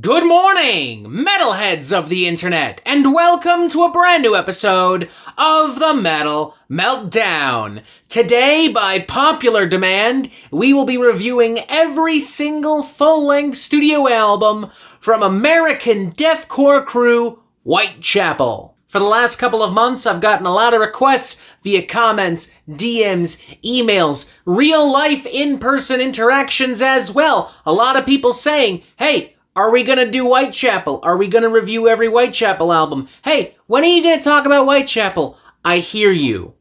Good morning, metalheads of the internet, and welcome to a brand new episode of the Metal Meltdown. Today, by popular demand, we will be reviewing every single full-length studio album from American deathcore crew Whitechapel. For the last couple of months, I've gotten a lot of requests via comments, DMs, emails, real-life in-person interactions as well. A lot of people saying, hey, are we gonna do Whitechapel? Are we gonna review every Whitechapel album? Hey, when are you gonna talk about Whitechapel? I hear you.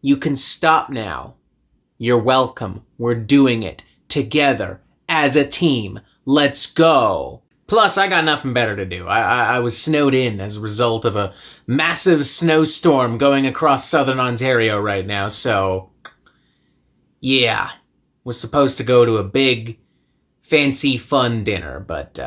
You can stop now. You're welcome. We're doing it together as a team. Let's go. Plus, I got nothing better to do. I was snowed in as a result of a massive snowstorm going across southern Ontario right now, so yeah. Was supposed to go to a big fancy fun dinner, but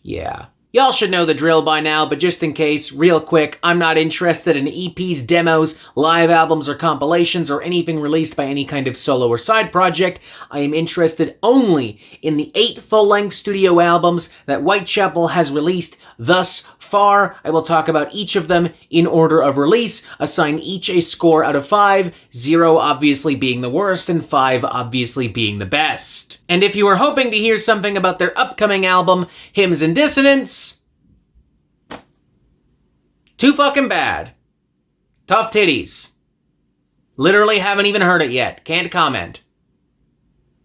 yeah. Y'all should know the drill by now, but just in case, real quick, I'm not interested in EPs, demos, live albums, or compilations, or anything released by any kind of solo or side project. I am interested only in the 8 full-length studio albums that Whitechapel has released thus far. I will talk about each of them in order of release, assign each a score out of 5, 0 obviously being the worst, and 5 obviously being the best. And if you were hoping to hear something about their upcoming album, Hymns and Dissonance, too fucking bad. Tough titties. Literally haven't even heard it yet. Can't comment.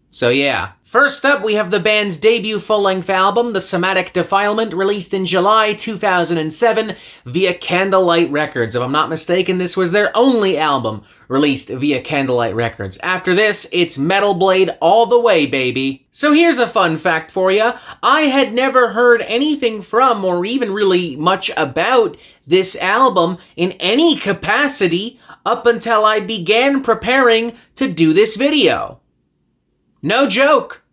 So yeah. First up, we have the band's debut full-length album, The Somatic Defilement, released in July 2007 via Candlelight Records. If I'm not mistaken, this was their only album released via Candlelight Records. After this, it's Metal Blade all the way, baby. So here's a fun fact for you. I had never heard anything from, or even really much about, this album in any capacity up until I began preparing to do this video. No joke.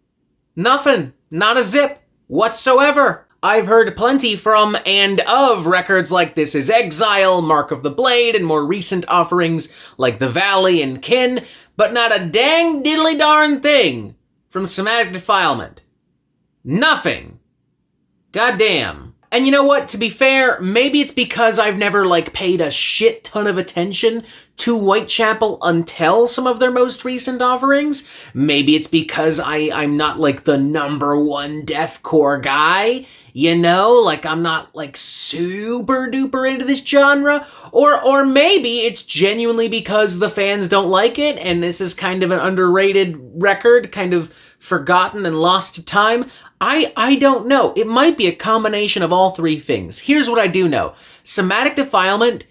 Nothing. Not a zip whatsoever. I've heard plenty from and of records like This Is Exile, Mark of the Blade, and more recent offerings like The Valley and Kin, but not a dang diddly darn thing from Somatic Defilement. Nothing. Goddamn. And you know what? To be fair, maybe it's because I've never, paid a shit ton of attention to Whitechapel until some of their most recent offerings. Maybe it's because I'm not, the number one deathcore guy, you know? I'm not, super duper into this genre. Or maybe it's genuinely because the fans don't like it, and this is kind of an underrated record, kind of forgotten and lost to time. I don't know. It might be a combination of all three things. Here's what I do know. Somatic Defilement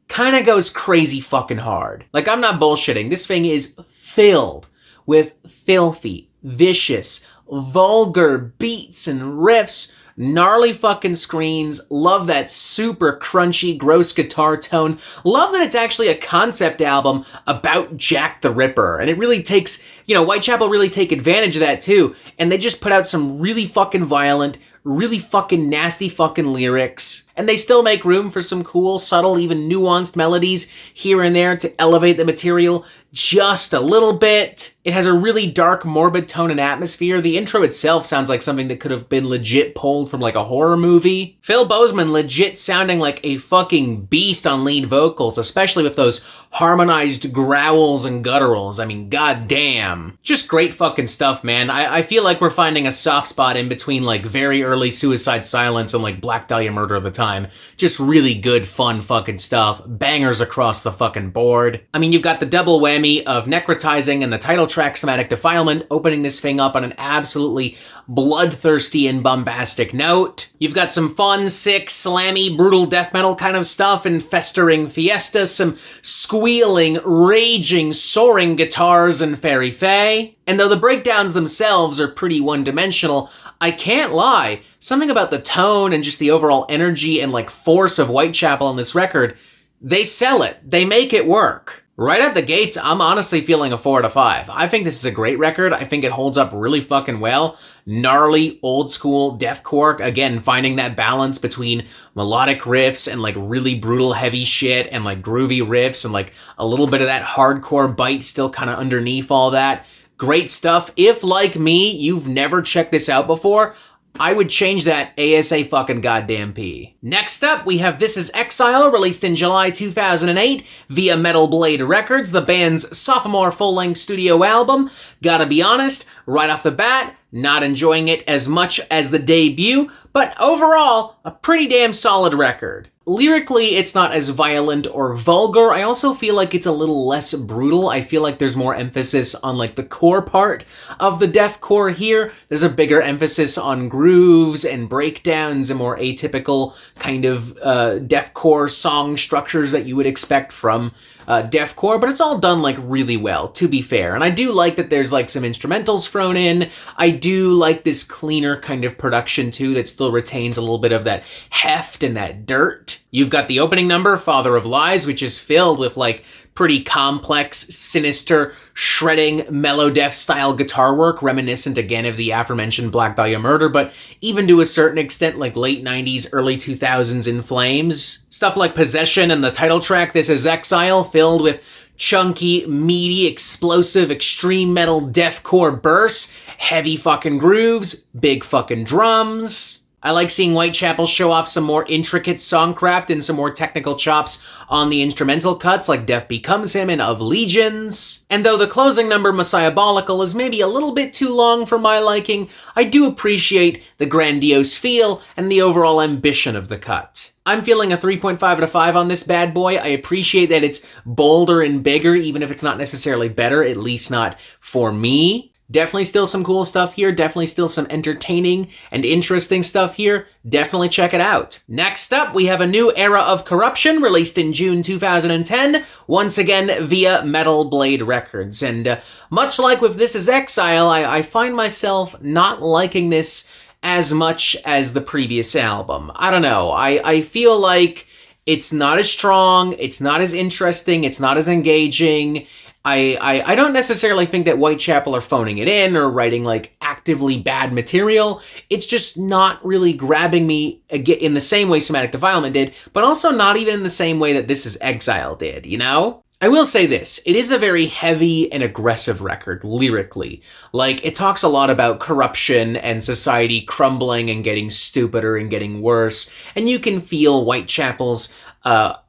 kind of goes crazy fucking hard. I'm not bullshitting. This thing is filled with filthy, vicious, vulgar beats and riffs, gnarly fucking screens. Love that super crunchy, gross guitar tone. Love that it's actually a concept album about Jack the Ripper. And it really takes, Whitechapel really take advantage of that too. And they just put out some really fucking violent, really fucking nasty fucking lyrics. And they still make room for some cool, subtle, even nuanced melodies here and there to elevate the material just a little bit. It has a really dark, morbid tone and atmosphere. The intro itself sounds like something that could have been legit pulled from a horror movie. Phil Bozeman legit sounding like a fucking beast on lead vocals, especially with those harmonized growls and gutturals. I mean, goddamn. Just great fucking stuff, man. I feel like we're finding a soft spot in between very early Suicide Silence and Black Dahlia Murder of the Time. Just really good, fun fucking stuff. Bangers across the fucking board. I mean, you've got the double whammy of Necrotizing and the title track Somatic Defilement, opening this thing up on an absolutely bloodthirsty and bombastic note. You've got some fun, sick, slammy, brutal death metal kind of stuff in Festering Fiesta, some squealing, raging, soaring guitars and Fairy Fae. And though the breakdowns themselves are pretty one-dimensional, I can't lie, something about the tone and just the overall energy and force of Whitechapel on this record, they sell it. They make it work. Right out the gates, I'm honestly feeling a 4 out of 5. I think this is a great record. I think it holds up really fucking well. Gnarly, old school deathcore. Again, finding that balance between melodic riffs and really brutal heavy shit and groovy riffs and a little bit of that hardcore bite still kind of underneath all that. Great stuff. If, like me, you've never checked this out before, I would change that ASA fucking goddamn P. Next up, we have This Is Exile, released in July 2008 via Metal Blade Records, the band's sophomore full-length studio album. Gotta be honest, right off the bat, not enjoying it as much as the debut, but overall, a pretty damn solid record. Lyrically, it's not as violent or vulgar. I also feel like it's a little less brutal. I feel like there's more emphasis on like the core part of the deathcore here. There's a bigger emphasis on grooves and breakdowns and more atypical kind of deathcore song structures that you would expect from deathcore, but it's all done like really well, to be fair. And I do like that there's like some instrumentals thrown in. I do like this cleaner kind of production too that still retains a little bit of that heft and that dirt. You've got the opening number, Father of Lies, which is filled with like pretty complex, sinister, shredding, melodeath style guitar work, reminiscent again of the aforementioned Black Dahlia Murder, but even to a certain extent like late 90s, early 2000s In Flames. Stuff like Possession and the title track, This Is Exile, filled with chunky, meaty, explosive, extreme metal deathcore bursts, heavy fucking grooves, big fucking drums. I like seeing Whitechapel show off some more intricate songcraft and some more technical chops on the instrumental cuts like Death Becomes Him and Of Legions. And though the closing number, Messiahbolical, is maybe a little bit too long for my liking, I do appreciate the grandiose feel and the overall ambition of the cut. I'm feeling a 3.5 out of 5 on this bad boy. I appreciate that it's bolder and bigger, even if it's not necessarily better, at least not for me. Definitely still some cool stuff here. Definitely still some entertaining and interesting stuff here. Definitely check it out. Next up, we have a new Era of Corruption, released in June 2010, once again via Metal Blade Records. And much like with This Is Exile, I find myself not liking this as much as the previous album. I don't know. I feel like it's not as strong, it's not as interesting, it's not as engaging. I don't necessarily think that Whitechapel are phoning it in or writing like actively bad material. It's just not really grabbing me in the same way Somatic Defilement did, but also not even in the same way that This Is Exile did, you know? I will say this, it is a very heavy and aggressive record, lyrically. Like, it talks a lot about corruption and society crumbling and getting stupider and getting worse, and you can feel Whitechapel's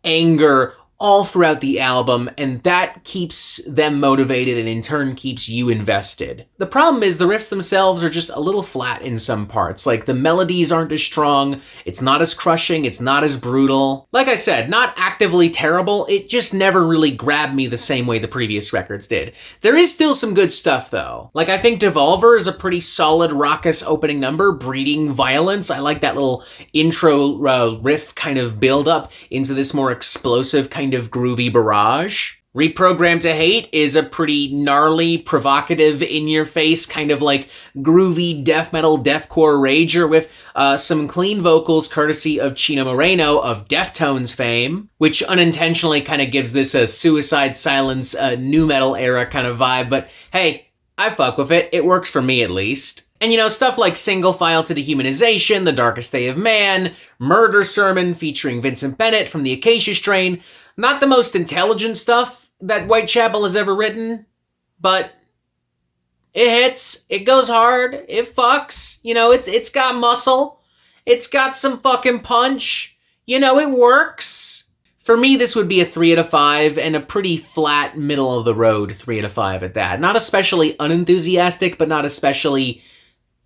anger all throughout the album, and that keeps them motivated and in turn keeps you invested. The problem is the riffs themselves are just a little flat in some parts. Like, the melodies aren't as strong, it's not as crushing, it's not as brutal. Like I said, not actively terrible, it just never really grabbed me the same way the previous records did. There is still some good stuff though. Like, I think Devolver is a pretty solid raucous opening number, breeding violence. I like that little intro riff kind of build up into this more explosive kind of groovy barrage. Reprogrammed to Hate is a pretty gnarly, provocative, in-your-face, kind of like groovy death metal deathcore rager with some clean vocals courtesy of Chino Moreno of Deftones fame, which unintentionally kind of gives this a Suicide Silence nu metal era kind of vibe, but hey, I fuck with it. It works for me at least. And you know, stuff like Single File to Dehumanization, The Darkest Day of Man, Murder Sermon featuring Vincent Bennett from the Acacia Strain, not the most intelligent stuff that Whitechapel has ever written, but it hits, it goes hard, it fucks, you know, it's got muscle, it's got some fucking punch, you know, it works. For me, this would be a 3 out of 5, and a pretty flat, middle-of-the-road 3 out of 5 at that. Not especially unenthusiastic, but not especially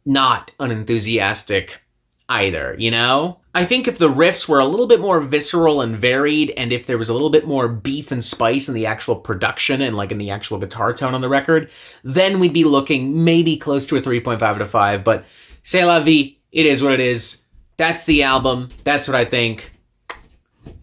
not unenthusiastic either, you know? I think if the riffs were a little bit more visceral and varied, and if there was a little bit more beef and spice in the actual production and like in the actual guitar tone on the record, then we'd be looking maybe close to a 3.5 out of 5, but c'est la vie, it is what it is. That's the album, that's what I think.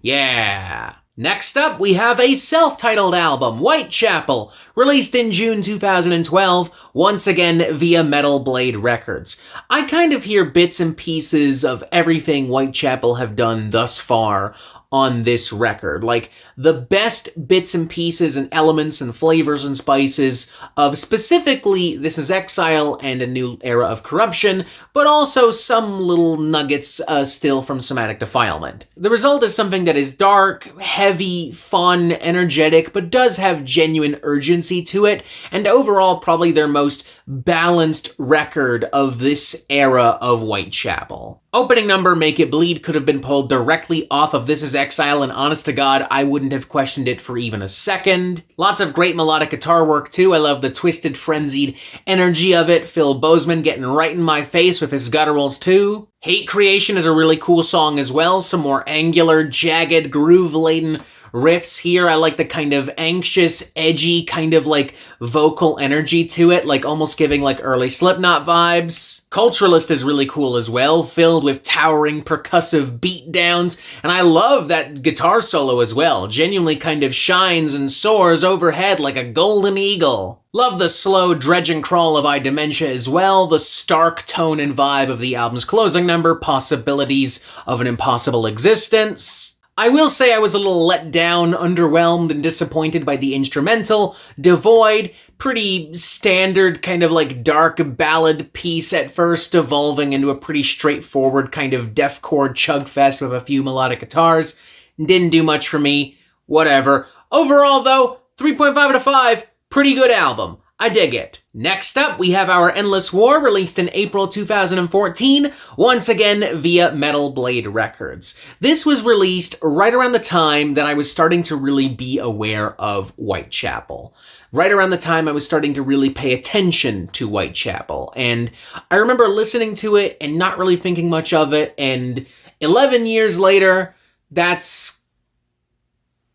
Yeah. Next up, we have a self-titled album, Whitechapel, released in June 2012, once again via Metal Blade Records. I kind of hear bits and pieces of everything Whitechapel have done thus far on this record. Like, the best bits and pieces and elements and flavors and spices of specifically This Is Exile and A New Era of Corruption, but also some little nuggets still from Somatic Defilement. The result is something that is dark, heavy, fun, energetic, but does have genuine urgency to it, and overall probably their most balanced record of this era of Whitechapel. Opening number, Make It Bleed, could have been pulled directly off of This Is Exile, and honest to God, I wouldn't have questioned it for even a second. Lots of great melodic guitar work too. I love the twisted, frenzied energy of it. Phil Bozeman getting right in my face with his gutturals too. Hate Creation is a really cool song as well. Some more angular, jagged, groove-laden riffs here. I like the kind of anxious, edgy, kind of like vocal energy to it, like almost giving like early Slipknot vibes. Culturalist is really cool as well, filled with towering percussive beatdowns, and I love that guitar solo as well. Genuinely kind of shines and soars overhead like a golden eagle. Love the slow dredging crawl of I Dementia as well, the stark tone and vibe of the album's closing number, Possibilities of an Impossible Existence. I will say I was a little let down, underwhelmed, and disappointed by the instrumental. Devoid, pretty standard kind of like dark ballad piece at first, evolving into a pretty straightforward kind of deathcore chugfest with a few melodic guitars. Didn't do much for me. Whatever. Overall though, 3.5 out of 5, pretty good album. I dig it. Next up, we have our Endless War, released in April 2014, once again via Metal Blade Records. This was released right around the time that I was starting to really be aware of Whitechapel. Right around the time I was starting to really pay attention to Whitechapel. And I remember listening to it and not really thinking much of it, and 11 years later, that's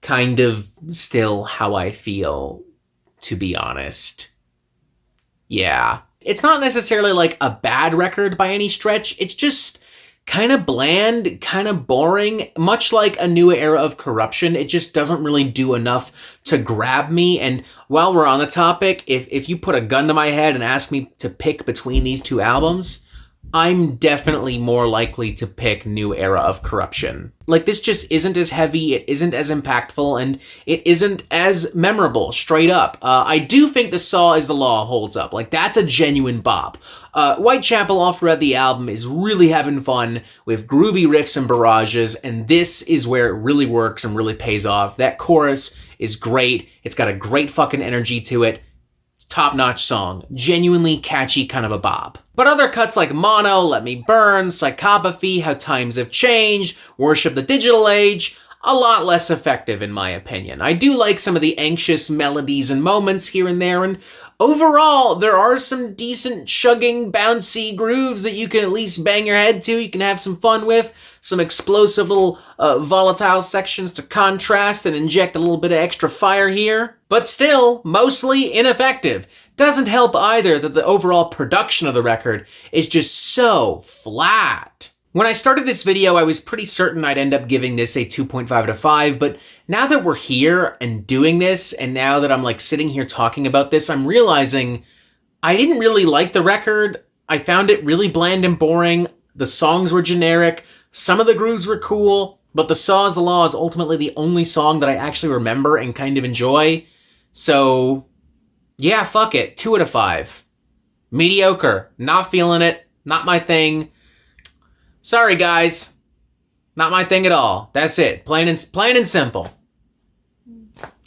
kind of still how I feel, to be honest. Yeah. It's not necessarily like a bad record by any stretch. It's just kind of bland, kind of boring, much like A New Era of Corruption. It just doesn't really do enough to grab me. And while we're on the topic, if you put a gun to my head and ask me to pick between these two albums, I'm definitely more likely to pick New Era of Corruption. Like, this just isn't as heavy, it isn't as impactful, and it isn't as memorable, straight up. I do think The Saw Is the Law holds up. Like, that's a genuine bop. Whitechapel all throughout the album is really having fun with groovy riffs and barrages, and this is where it really works and really pays off. That chorus is great. It's got a great fucking energy to it. Top-notch song. Genuinely catchy kind of a bop. But other cuts like Mono, Let Me Burn, Psychopathy, How Times Have Changed, Worship the Digital Age, a lot less effective in my opinion. I do like some of the anxious melodies and moments here and there, and overall, there are some decent chugging, bouncy grooves that you can at least bang your head to, you can have some fun with, some explosive little volatile sections to contrast and inject a little bit of extra fire here. But still, mostly ineffective. Doesn't help either that the overall production of the record is just so flat. When I started this video, I was pretty certain I'd end up giving this a 2.5 out of 5, but now that we're here and doing this, and now that I'm like sitting here talking about this, I'm realizing I didn't really like the record. I found it really bland and boring. The songs were generic. Some of the grooves were cool, but The Saw Is the Law is ultimately the only song that I actually remember and kind of enjoy. So, yeah, fuck it. 2 out of 5. Mediocre. Not feeling it. Not my thing. Sorry, guys. Not my thing at all. That's it. Plain and simple.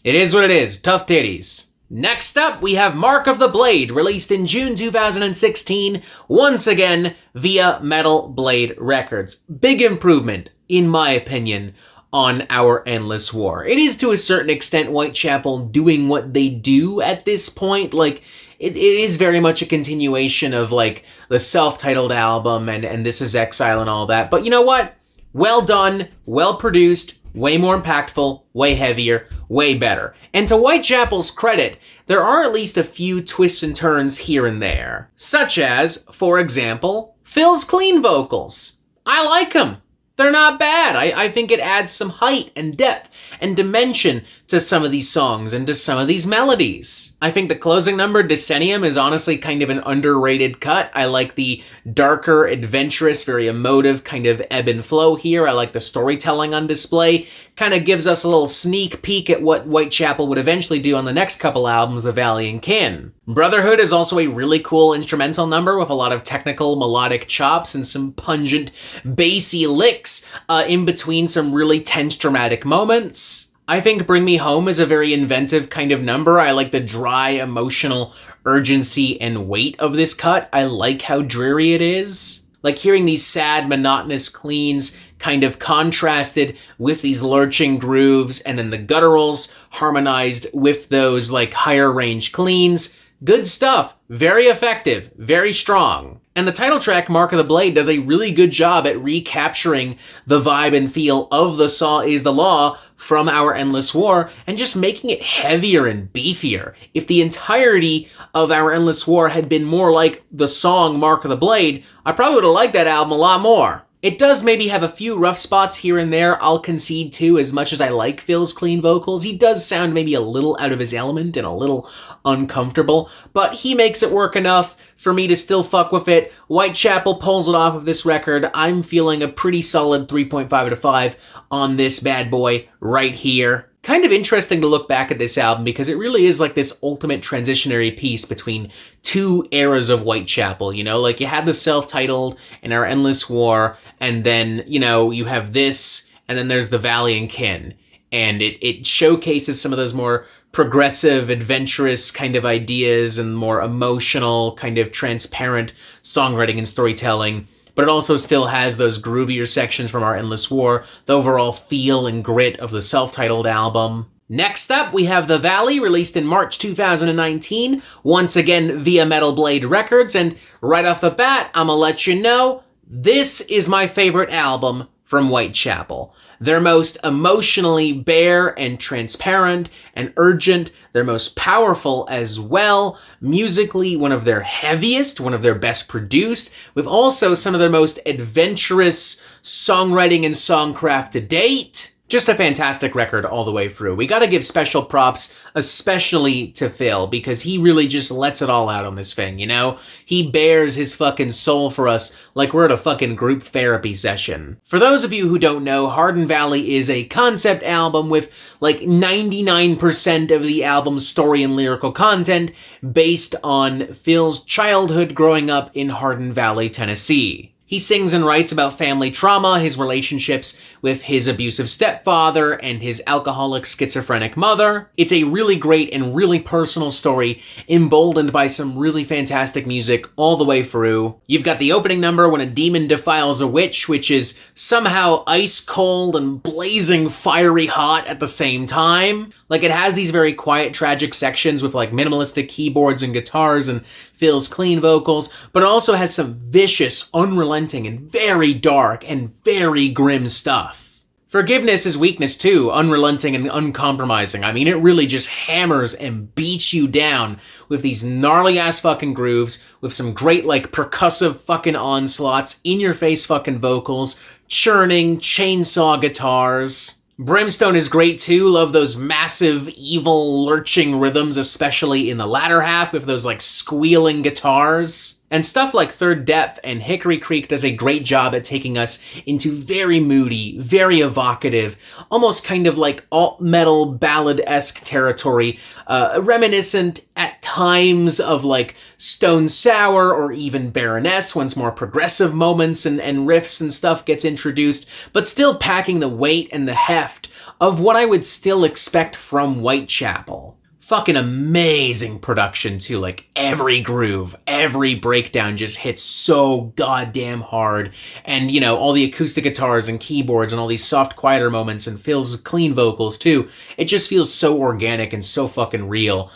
It is what it is. Tough titties. Next up, we have Mark of the Blade, released in June 2016, once again via Metal Blade Records. Big improvement, in my opinion, on our Endless War. It is to a certain extent Whitechapel doing what they do at this point. Like, it is very much a continuation of like the self-titled album and This Is Exile and all that. But you know what? Well done, well produced, way more impactful, way heavier, way better. And to Whitechapel's credit, there are at least a few twists and turns here and there. Such as, for example, Phil's clean vocals. I like them. They're not bad. I think it adds some height and depth and dimension to some of these songs and to some of these melodies. I think the closing number, Decennium, is honestly kind of an underrated cut. I like the darker, adventurous, very emotive kind of ebb and flow here. I like the storytelling on display. Kind of gives us a little sneak peek at what Whitechapel would eventually do on the next couple albums, The Valley and Kin. Brotherhood is also a really cool instrumental number with a lot of technical melodic chops and some pungent bassy licks in between some really tense dramatic moments. I think Bring Me Home is a very inventive kind of number. I like the dry, emotional urgency and weight of this cut. I like how dreary it is. Like hearing these sad, monotonous cleans kind of contrasted with these lurching grooves, and then the gutturals harmonized with those like higher range cleans. Good stuff. Very effective. Very strong. And the title track, Mark of the Blade, does a really good job at recapturing the vibe and feel of The Saw Is the Law from Our Endless War and just making it heavier and beefier. If the entirety of Our Endless War had been more like the song Mark of the Blade, I probably would have liked that album a lot more. It does maybe have a few rough spots here and there, I'll concede too, as much as I like Phil's clean vocals. He does sound maybe a little out of his element and a little uncomfortable, but he makes it work enough for me to still fuck with it. Whitechapel pulls it off of this record. I'm feeling a pretty solid 3.5 out of 5 on this bad boy right here. Kind of interesting to look back at this album because it really is like this ultimate transitionary piece between two eras of Whitechapel, you know? Like you had the self-titled and Our Endless War, and then, you know, you have this, and then there's The Valley and Kin. And it showcases some of those more progressive, adventurous kind of ideas and more emotional, kind of transparent songwriting and storytelling. But it also still has those groovier sections from Our Endless War, the overall feel and grit of the self-titled album. Next up, we have The Valley, released in March 2019, once again via Metal Blade Records, and right off the bat, I'm gonna let you know, this is my favorite album from Whitechapel. Their most emotionally bare and transparent and urgent. They're most powerful as well. Musically, one of their heaviest, one of their best produced, with also some of their most adventurous songwriting and songcraft to date. Just a fantastic record all the way through. We gotta give special props, especially to Phil, because he really just lets it all out on this thing, you know? He bears his fucking soul for us like we're at a fucking group therapy session. For those of you who don't know, Hardin Valley is a concept album with like 99% of the album's story and lyrical content based on Phil's childhood growing up in Hardin Valley, Tennessee. He sings and writes about family trauma, his relationships with his abusive stepfather, and his alcoholic schizophrenic mother. It's a really great and really personal story, emboldened by some really fantastic music all the way through. You've got the opening number, When a Demon Defiles a Witch, which is somehow ice cold and blazing fiery hot at the same time. Like, it has these very quiet, tragic sections with like minimalistic keyboards and guitars and Phil's clean vocals, but it also has some vicious, unrelenting, and very dark and very grim stuff. Forgiveness is weakness too, unrelenting and uncompromising. I mean, it really just hammers and beats you down with these gnarly ass fucking grooves, with some great like percussive fucking onslaughts, in your face fucking vocals, churning chainsaw guitars. Brimstone is great too. Love those massive, evil, lurching rhythms, especially in the latter half with those like squealing guitars. And stuff like Third Depth and Hickory Creek does a great job at taking us into very moody, very evocative, almost kind of like alt-metal ballad-esque territory, reminiscent at times of like Stone Sour or even Baroness, once more progressive moments and riffs and stuff gets introduced, but still packing the weight and the heft of what I would still expect from Whitechapel. Fucking amazing production too, like every groove, every breakdown just hits so goddamn hard, and you know, all the acoustic guitars and keyboards and all these soft, quieter moments and Phil's clean vocals too, it just feels so organic and so fucking real.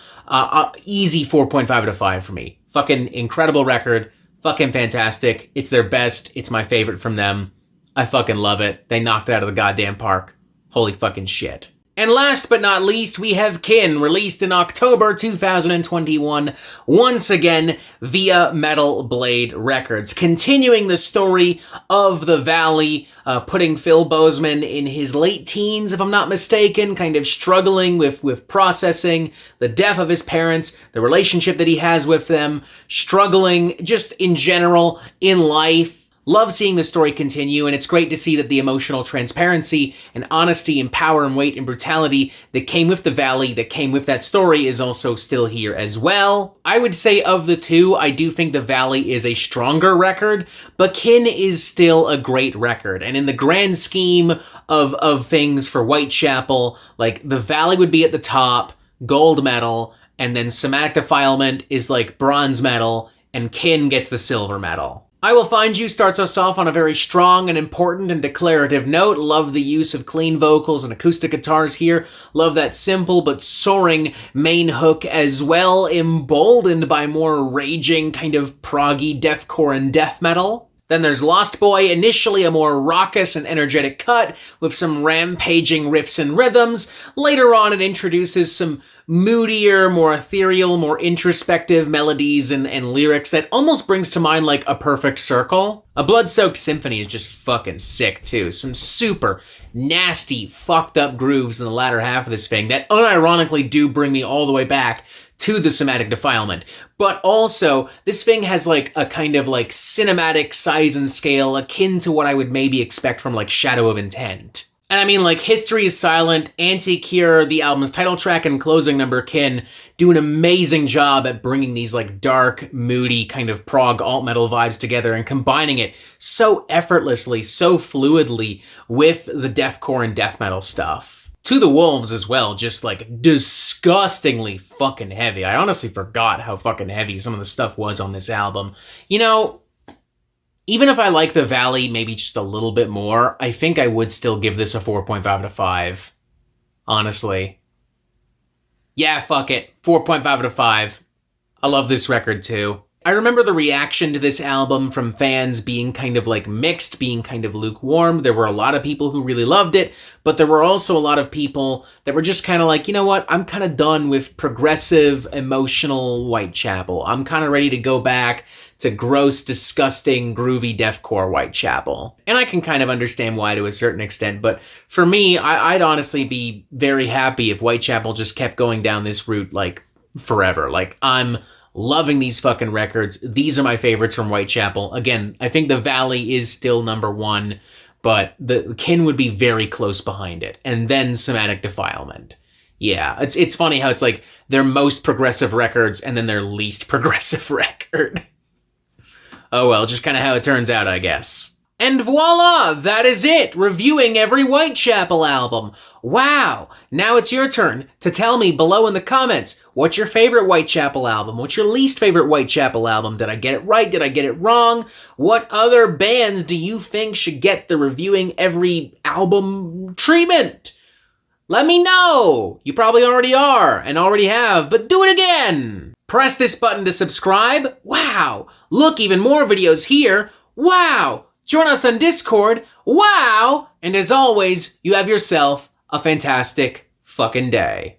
Easy 4.5 out of 5 for me. Fucking incredible record, fucking fantastic, it's their best, it's my favorite from them, I fucking love it, they knocked it out of the goddamn park, holy fucking shit. And last but not least, we have Kin, released in October 2021, once again via Metal Blade Records, continuing the story of the Valley, putting Phil Bozeman in his late teens, if I'm not mistaken, kind of struggling with processing the death of his parents, the relationship that he has with them, struggling just in general in life. Love seeing the story continue, and it's great to see that the emotional transparency and honesty and power and weight and brutality that came with the Valley, that came with that story, is also still here as well. I would say of the two, I do think the Valley is a stronger record, but Kin is still a great record. And in the grand scheme of things for Whitechapel, like, the Valley would be at the top, gold medal, and then Somatic Defilement is like bronze medal, and Kin gets the silver medal. I Will Find You starts us off on a very strong and important and declarative note. Love the use of clean vocals and acoustic guitars here. Love that simple but soaring main hook as well, emboldened by more raging kind of proggy deathcore and death metal. Then there's Lost Boy, initially a more raucous and energetic cut with some rampaging riffs and rhythms. Later on, it introduces some moodier, more ethereal, more introspective melodies and lyrics that almost brings to mind like A Perfect Circle. A Blood-Soaked Symphony is just fucking sick too. Some super nasty, fucked up grooves in the latter half of this thing that unironically do bring me all the way back to the Somatic Defilement. But also, this thing has like a kind of like cinematic size and scale akin to what I would maybe expect from like Shadow of Intent. And I mean, like, History is Silent, Anti-Cure, the album's title track, and closing number, Kin, do an amazing job at bringing these, like, dark, moody, kind of prog alt-metal vibes together and combining it so effortlessly, so fluidly with the deathcore and death metal stuff. To the Wolves as well, just, like, disgustingly fucking heavy. I honestly forgot how fucking heavy some of the stuff was on this album. You know, even if I like the Valley maybe just a little bit more, I think I would still give this a 4.5 out of 5. Honestly. Yeah, fuck it. 4.5 out of 5. I love this record too. I remember the reaction to this album from fans being kind of like mixed, being kind of lukewarm. There were a lot of people who really loved it, but there were also a lot of people that were just kind of like, you know what, I'm kind of done with progressive, emotional Whitechapel. I'm kind of ready to go back to gross, disgusting, groovy deathcore Whitechapel. And I can kind of understand why to a certain extent, but for me, I'd honestly be very happy if Whitechapel just kept going down this route, like, forever. Like, I'm loving these fucking records. These are my favorites from Whitechapel. Again, I think the Valley is still number one, but the Kin would be very close behind it. And then Somatic Defilement. Yeah, it's funny how it's like their most progressive records and then their least progressive record. Oh well, just kind of how it turns out, I guess. And voila, that is it, reviewing every Whitechapel album. Wow, now it's your turn to tell me below in the comments, what's your favorite Whitechapel album? What's your least favorite Whitechapel album? Did I get it right? Did I get it wrong? What other bands do you think should get the reviewing every album treatment? Let me know. You probably already are and already have, but do it again. Press this button to subscribe. Wow. Look, even more videos here. Wow. Join us on Discord. Wow. And as always, you have yourself a fantastic fucking day.